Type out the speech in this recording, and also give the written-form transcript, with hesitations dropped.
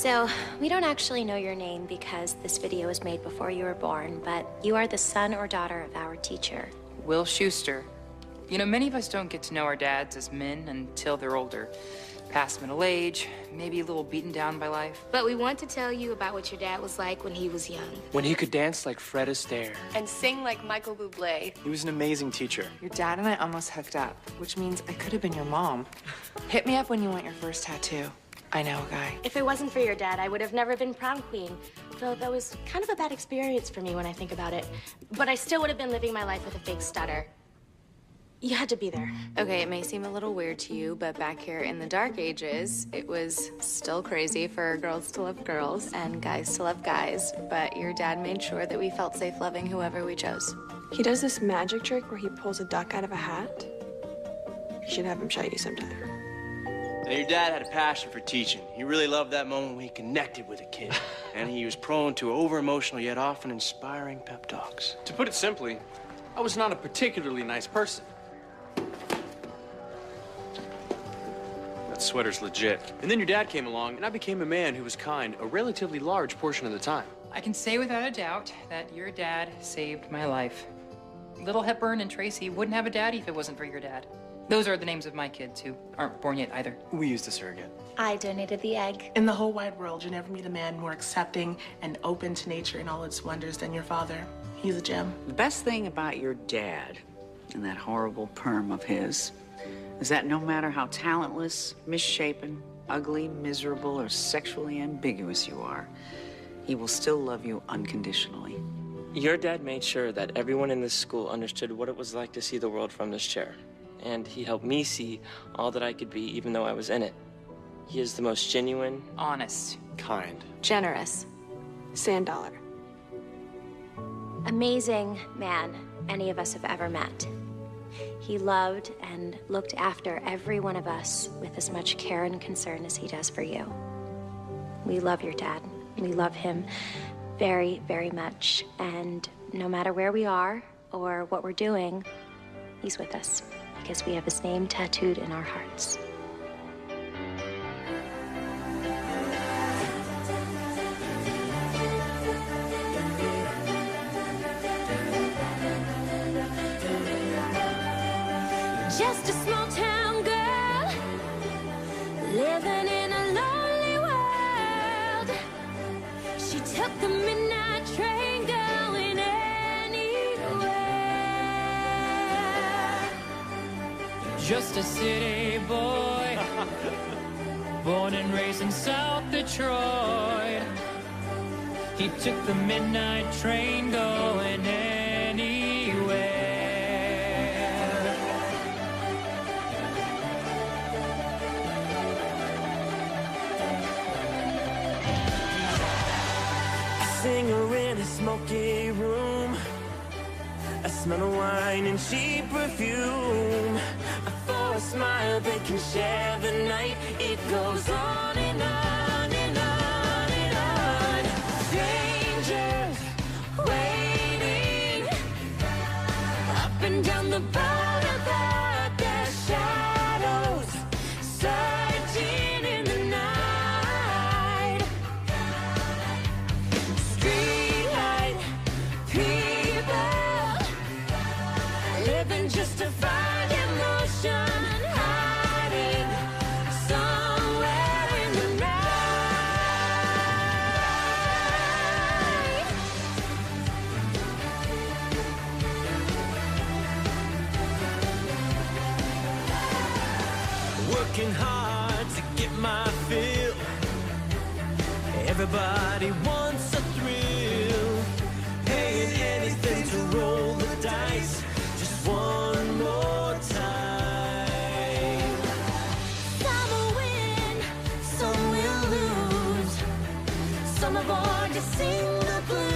So, we don't actually know your name because this video was made before you were born, but you are the son or daughter of our teacher. Will Schuster. You know, many of us don't get to know our dads as men until they're older. Past middle age, maybe a little beaten down by life. But we want to tell you about what your dad was like when he was young. When he could dance like Fred Astaire. And sing like Michael Bublé. He was an amazing teacher. Your dad and I almost hooked up, which means I could have been your mom. Hit me up when you want your first tattoo. I know a guy. If it wasn't for your dad, I would have never been prom queen. Though that was kind of a bad experience for me when I think about it. But I still would have been living my life with a fake stutter. You had to be there. Okay, it may seem a little weird to you, but back here in the dark ages, it was still crazy for girls to love girls and guys to love guys. But your dad made sure that we felt safe loving whoever we chose. He does this magic trick where he pulls a duck out of a hat. You should have him show you sometime. Now, your dad had a passion for teaching. He really loved that moment when he connected with a kid. And he was prone to over-emotional yet often inspiring pep talks. To put it simply, I was not a particularly nice person. That sweater's legit. And then your dad came along, and I became a man who was kind a relatively large portion of the time. I can say without a doubt that your dad saved my life. Little Hepburn and Tracy wouldn't have a daddy if it wasn't for your dad. Those are the names of my kids who aren't born yet either. We used a surrogate. I donated the egg. In the whole wide world, you never meet a man more accepting and open to nature and all its wonders than your father. He's a gem. The best thing about your dad and that horrible perm of his is that no matter how talentless, misshapen, ugly, miserable, or sexually ambiguous you are, he will still love you unconditionally. Your dad made sure that everyone in this school understood what it was like to see the world from this chair. And he helped me see all that I could be, even though I was in it. He is the most genuine, Honest. Kind. Generous. Sand dollar. Amazing man any of us have ever met. He loved and looked after every one of us with as much care and concern as he does for you. We love your dad. We love him very, very much. And no matter where we are or what we're doing, he's with us because we have his name tattooed in our hearts. Just a small town girl living in a lonely world. She took the midnight train going anywhere. Just a city boy, born and raised in South Detroit. He took the midnight train going anywhere. Singer in a smoky room, a smell of wine and cheap perfume. For a smile they can share the night. It goes on and on and on and on. Strangers waiting up and down the boulevard. Their shadows searching in the night. Streetlight people living just to find emotion, hiding somewhere in the night. Working hard to get my fill. Everybody wants a thrill. Paying anything to roll the dice. Just one more time. Some will win, some will lose. Some are born to sing the blues.